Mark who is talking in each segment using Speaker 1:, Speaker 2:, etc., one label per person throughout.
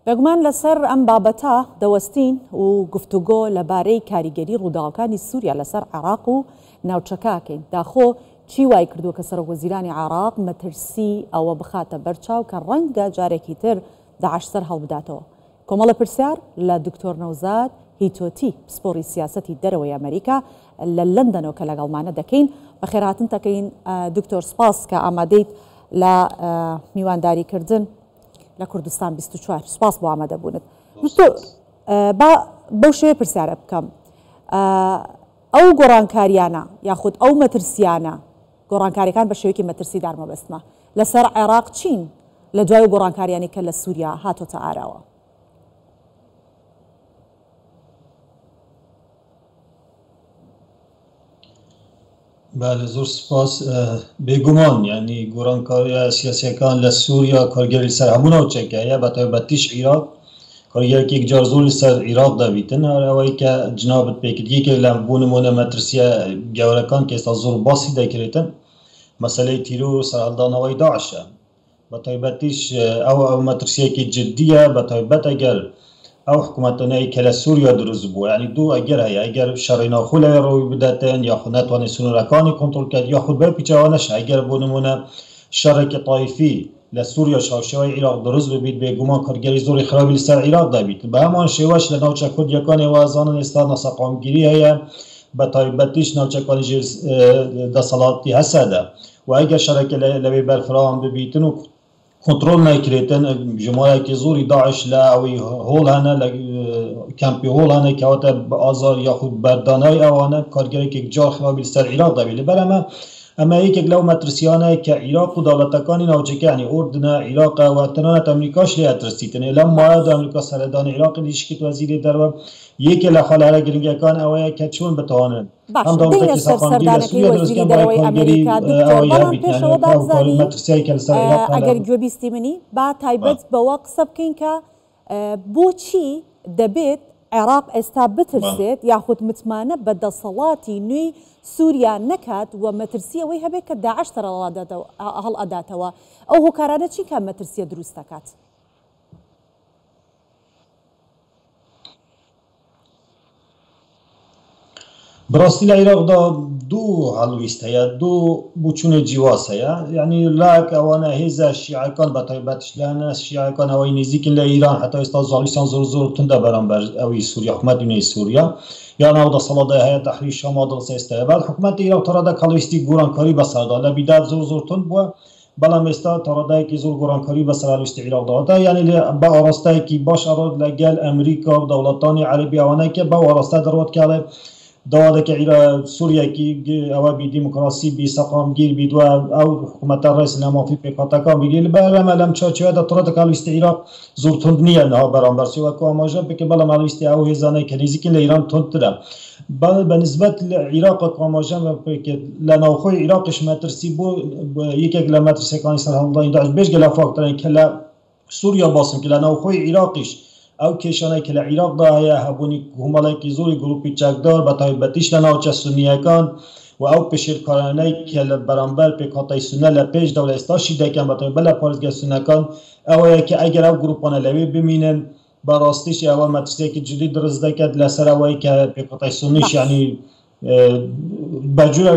Speaker 1: بێگومان لەسەر ئەم بابەتە دەوەستین و گفتوگۆ لەبارەی کاریگەری ڕووداوەکانی سووریا لەسەر عێراق و ناوچەکەکەین. داخۆ چی وای کردووە کە سەرۆکوەزیرانی عێراق مەترسی ئەوە بخاتە بەرچاو کە ڕەنگە جارێکی تر داعش سەر هەڵبداتەوە؟ کۆمەڵە پرسیار لە دکتۆر نەوزاد هیتۆتی پسپۆڕی سیاسەتی دەرەوەی ئەمریکا لە لەندەنەوە کە لەگەڵمانە دەکەین. بەخێرهاتن دەکەین دکتۆر، سپاس کە ئامادەیت لە میوانداریکردن لە کوردستان 24. سپاس بۆ ئامادەبوونت. بەو شێوەیە پرسیارە بکەم، ئەو گۆڕانکاریانە یاخود ئەو مەترسیانە گۆڕانکاریەکان بە شێوەیەکی مەترسیدار مەبەستمە لەسەر عێراق چین لە دوای گۆڕانکاریانی کە لە سووریا هاتۆتە ئاراوە؟
Speaker 2: بله، زۆر سپاس. بێگومان یعنی گۆڕانکاریە سیاسیەکان لە سووریا کارگەری لەسەر هەموو ناوچەکەیە، بە تایبەتیش عێراق کارگەرێکی جار زۆر لەسەر عێراق دەبیتن. ئەوەی کە جنابت پێکردیەکە لە بۆ نمونە مەترسیە گەورەکان کە ئێستا زۆر باسی دەکرێتن، مەسەلەی تیرۆر و سەرهەڵدانەوەی داعشە. بە تایبەتیش ئەو مەترسیەکی جددیە، بە تایبەت ئەگەر ئەو حکوومەتانەی کە لە سووریا دروست بووە، یعنی دوو ئەگەر هەیە، ئەگەر شەڕی ناوخۆ لە ڕۆی بداتن یاخود ناتوانێت سنوورەکانی کۆنتڕۆل کرد، یاخود بەر پیچەوانەش ئەگەر بۆ نمونە شەڕێکی تایفی لە سووریا شاوشێوەی عێراق دروست ببیت، بێگومان کارگەری زۆری خراپی لەسەر عێراق دەبیت. بە هەمان شێوەش لە ناوچە کوردیەکانی وازانن ئێستا نەسەقامگیری هەیە، بە تایبەتیش ناوچەکانی دەسەڵاتی هەسەدا، و ئەگەر شەڕێکی لەوێ بەرفراوان ببیتن و کنترۆل نەکرێتن، ژمارەیەکی زۆری داعش لە ئەوەی هۆڵ هەنە، لە کەمپی هۆڵ هەنە کەواتە بە ئازار یاخود بەردانای ئەوانە کارگەرێکی جار خراپی لەسەر عێراق دەبێت. لەبەر ئەمە یەکێک لەو مەترسیانەیە کە عێراق و دەوڵەتەکانی ناوچەکانی ئوردنە عێراق و تەنانەت ئەمریکاش لێ ئەترسیتنێ. لەم مایەدا ئەمریکا سەردانی عێراقی دیشکیت وەزیری دەرەوە یەکێ لە خەلارە گرنگەکان ئەوەیە کە چۆن بتوانن ئەم دەوڵەتێکی سەرخانگیر لە سووریا دروستکەن بۆ کارگەری ئەوەی
Speaker 1: پێشەوە بابزانین ئەگەر گوێبیستی منی با تایبەت بەوە قسە بکەین کە بۆچی دەبێت عێراق ئێستا بترسێت یاخود متمانە بە دەسەڵاتی نوێی سووریا نەکات و مەترسی ئەوەی هەبێت کە داعش هەڵ ئەداتەوە. ئەو هۆکارانە چی کە مەترسیە دروست دەکات؟
Speaker 2: بەڕاستی لە عێراقدا دوو هەڵویست هەیە، دوو بوچوونە جیواز هەیە. یعنی لاک ئەوانە هێزە شیعەکان بە تایبەتش لەنە شیعەکان ئەوەی نزیکن لە ئیران، هەتا ئێستا زاڵیسان زۆر تندە بەرامبەر ئەوی سووریا حکومەتی نوێی سووریا، یا ناو دەسەڵاتدا هەیە تەحریری شام دڵسە ئێستا. بعد حکومەتی عێراق تەڕەدا هەڵویستی گۆڕانکاری بەسەردا لە بیدار زۆر تند بووە، بەڵام ئێستا تەڕەدایەکی زۆر گۆڕانکاری بەسەر هەڵویستی عێراقداوەتە، یعنی بە ئاڕاستایەکی باش ئەڕۆت لەگەل ئەمریکا و دەوڵەتانی عەرەبی ئەوانەی کە بەو ئاڕاستە دەڕۆت کاڵێ داوادەکە سووریاکی ئەوە بی دیموکراسی بی سەقامگیر بیدووە ئەو حکوومەتە ڕێز لە مافی پێکاتەکان بگیری. بەرەمە لەم چاوچێوەدا تڕەتە هەڵویستی عێراق زۆر تند نییە نەها بەرامبەر سوەکو ئاماژە بکە، بەڵام هەڵویستی ئەو هێزانەی کە نزیکن لە ئیران تندترە. بەنسبەت لە عێراق ئاماژە لە ناوخۆی عێراقش مەترسی بۆ یەکێک لە مەترسیەکانی سەرهەڵدانی داعش بێژگە لە فاکتۆرێک کە لە سووریا باسن کە لە ناوخۆی عێراقیش ئەو کێشانەی کە لە عێراقدا هەیە هەبوونی کۆمەڵێکی زۆری گروپی چەکدار بە تایبەتیش لە ناوچە سونیەکان و ئەو پشیرکارانەی کە لە بەرامبەر پێکهاتەی سونە لە پێشدا و لە ئێستاشی دەکەن بە تایبەت لە پارێزگای سونەکان، ئەوەیە کە ئەگەر ئەو گروپانە لەوێ بمینن بەڕاستیش ئەوە مەترسیەکی جدی دروست دەکات لەسەر ئەوەی کە پێکهاتەی سونیش یعنی بەجورە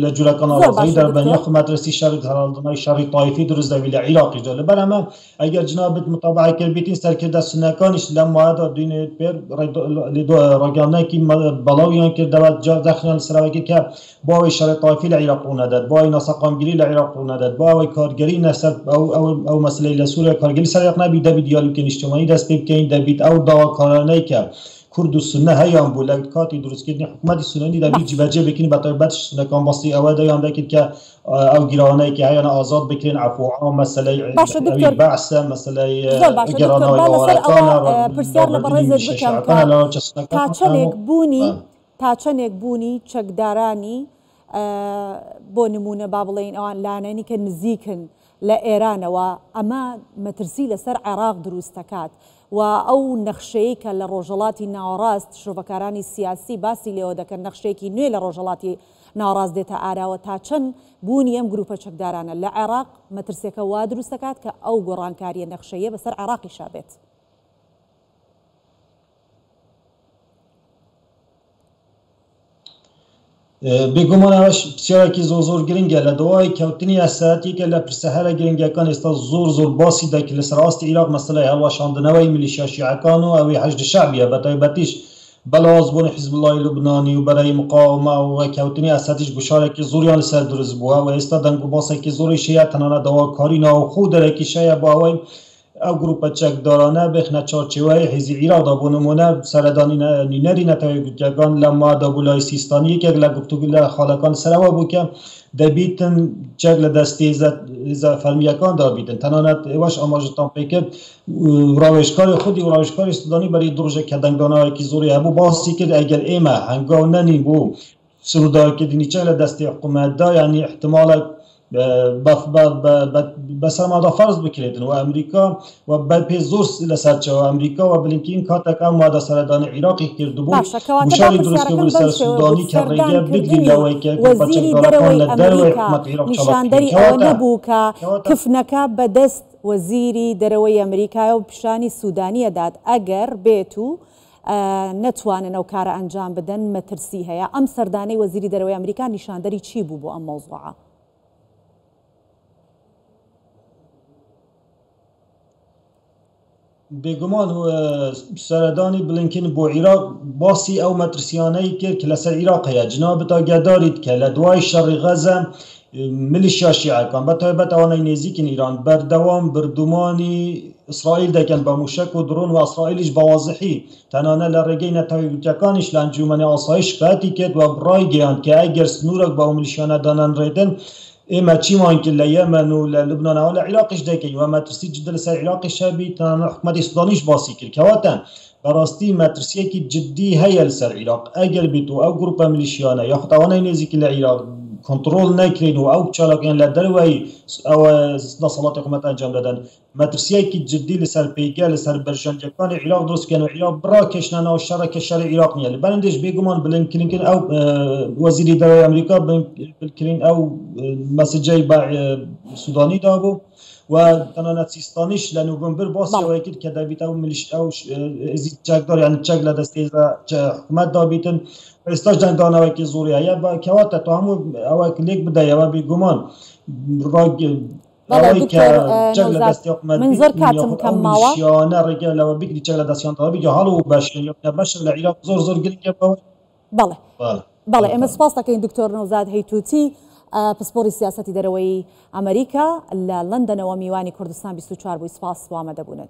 Speaker 2: لە جوورەکان ئاوازایی دەربەنیا خو مەترسی شەڕی هەڵدانەوەی شەڕی تایفی دروست دەبێت لە عێراقیشدا. لەبەر ئەمە ئەگەر جنابت متابعە کردبیتین سەرکردە سونەکانیش لەم مایەدا دوێنێ پێر ڕاگەیاندنێکی بەڵاویان کردەوە دەخلیان سەرەوەیەکی کە بۆ ئەوەی شەڕی تایفی لە عێراق ڕوو نەدات، بۆ ئەوەی ناسەقامگیری لە عێراق ڕوو نەدات، بۆ ئەوەی کارگەری نەسەر ئەو مەسلەی لە سووریا کارگەری سەر عێراق نەبی، دەبی دیالۆگی نیشتیمانی دەست پێ بکەین، دەبیت ئەو داواکارانەی کە کورد و سنە هەیان بوو لە کاتی دروستکردنی حکوومەتی سونەنی دەبی جیبەجێ بکەین، بە تایبەت سونەکان باسی ئەوە دەیان دەکرد کە ئەو گیرانەی کە هەیەنە ئازاد بکرێن، عەفوعا مەسەلەی بەعسە، مەسەلەی گەرانەوەی ئاوارەکانە
Speaker 1: پرسیار لە بەڕێزت بکەم تا چەندێک بوونی چەکدارانی بۆ نمونە با بڵێین ئەوان لانەنی کە نزیکن لە ئێرانەوە ئەمە مەترسی لەسەر عێراق دروست دەکات و ئەو نەخشەیە کە لە ڕۆژهەڵاتی ناوەڕاست شۆڤەکارانی سیاسی باسی لێەوە دەکەن، نەخشەیەکی نوێ لە ڕۆژهەڵاتی ناوەڕاست دێتە ئاراوە، تا چەند بوونی ئەم گروپە چەکدارانە لە عێراق مەترسیەکە وا دروست دەکات کە ئەو گۆڕانکاریە نەخشەیە بەسەر عێراقیشا بێت؟
Speaker 2: بێگومان ئەوەش پرسیارێکی زۆر گرنگە لە دوای کەوتنی ئەساتێکە لە پرسەهەرە گرنگەکان ئێستا زۆر باسی دەکرد لەسەر ئاستی عێراق مەسەلەی هەڵوەشاندنەوەی میلیشیا شیعەکان و ئەوەی حەشد شەعبیە بەتایبەتیش بەڵاوازبوونی حیزب اللهی لوبنانی و بەرەی مقاومە و کەوتنی ئەساتیش گوشارێکی زۆریان لەسەر دروست بووە و ئێستا دەنگ و باسێکی زۆری شەیە تەنانەت داواکاری ناوخۆ دەرەکیشەیە بۆ ئەوەی ئەو گروپە چەکدارانە بخنە چارچێوەی حیزی عێراقدا بۆ نمونە سەردانی نینەری نەتەوەی گوتیەکان لە مادە بولای سیستانی یەکێک لە گفتوگو لە خاڵەکان سەرەوە بوو کە دەبیتن چەک لە دەستی فەرمیەکاندا بیتن تەنانەت ئێوەش ئاماژەتان پێ کرد ڕاوێژکاری خودی و ڕاوێژکاری سودانی بەری دڕۆژە کە دەنگداناوێکی زۆری هەبوو باسی کرد ئەگەر ئێمە هەنگاو نەنین بۆ سنوردارکردنی چەک لە دەستی حکوومەتدا یعنی احتمالە بەسەرمادا فەرز بکرێتن و ئەمریکا و بەپێ زۆر لەسەرچەوە ئەمریکا و بلینکین کاتێک ئەم مادە سەردانی عێراقی کردبوو وشاری دروستکردبوو لەسەر سودانی کە ڕێگە بگرین لەوەی کە
Speaker 1: وەزیری دەرەوەی ئەمریکا نیشاندەری ئەوە نەبوو کە کفنەکە بەدەست وەزیری دەرەوەی ئەمریکای و پیشانی سودانیە داد ئەگەر بێت و نەتوانن ئەو کارە ئەنجام بدەن مەترسی هەیە ئەم سەردانەی وەزیری دەرەوەی ئەمریکا نیشاندەری چی بوو بۆ ئەم مەوزوعە؟
Speaker 2: بێگومان سەردانی بلینکن بۆ عێراق باسی ئەو مەترسیانەی کرد کە لەسەر عێراق هەیە جناب ئاگاداریت کە لە دوای شەڕی غەزە میلیشیا شیعەکان بەتایبەت ئەوانەی نێزیکن ئیران بەردەوام بردومانی ئیسرائیل دەکەن بە موشک و درۆن و ئیسرائیلیش بەوازحی تەنانە لە ڕێگەی نەتەوەی گوتیەکانیش لە ئەنجومەنی ئاسایش شکایەتی کرد و ڕایگەیاند کە ئەگەر سنوورێک بە ئەو میلیشیانە دانەنرێتن ئێمە چیمان کرد لە یەمەن و لە لوبنانەوە لە عێراقیش دەکەین و مەترسی جددە لەسەر عێراقی شەبی تەنانە حکوومەتی سودانیش باسی کرد کەواتە بەڕاستی مەترسیەکی جددی هەیە لەسەر عێراق ئەگەر بیت و ئەو گروپە میلیشیانە یاخود ئەوانەی نێزیکی لە عێراق کۆنتڕۆڵ نەکرین و ئەو چالاکیان لە دەروەی ئەوە دەسەڵاتی حکوومەت ئەنجام دەدەن مەترسیەکی جددی لەسەر پێیگە لەسەر بەرژەنجەکانی عێراق دروستکەن و عێراق بڕاکێشنانەوە شەڕێکە شەڕی عێراق نییە لەبەرەوەی بێگومان بلینکن ئەو وەزیری دەرەوەی ئەمریکا بلکرین ئەو مەسەجەی بە سودانی دابوو و تەنانەت سیستانیش لە نوڤمبر باسیەوەی کرد کە دەبیت ئەو میلیشیا ئەو چەکدار یعنی چەک لە دەستی حکوومەت دابیتن ئێستاش دەنگدانەوەیکی زۆری هەیە کەواتە تا هەموو ئەوە لێک بدەیەوە بێگومان
Speaker 1: من زۆر کاتم کەم ماوە
Speaker 2: ڕێگە لەوە بگری چەک لە دەستیانتەوە هەڵ و بەشە لە عێراق زۆر گرنگە
Speaker 1: بەڵێ ئێمە سپاس دەکەین دکتۆر نەوزاد هەیتوتی پسپۆری سیاسەتی دەرەوەی ئەمریکا لە لەندەنەوە میوانی کوردستان 24 بووی سپاس بۆ ئامادەبوونن.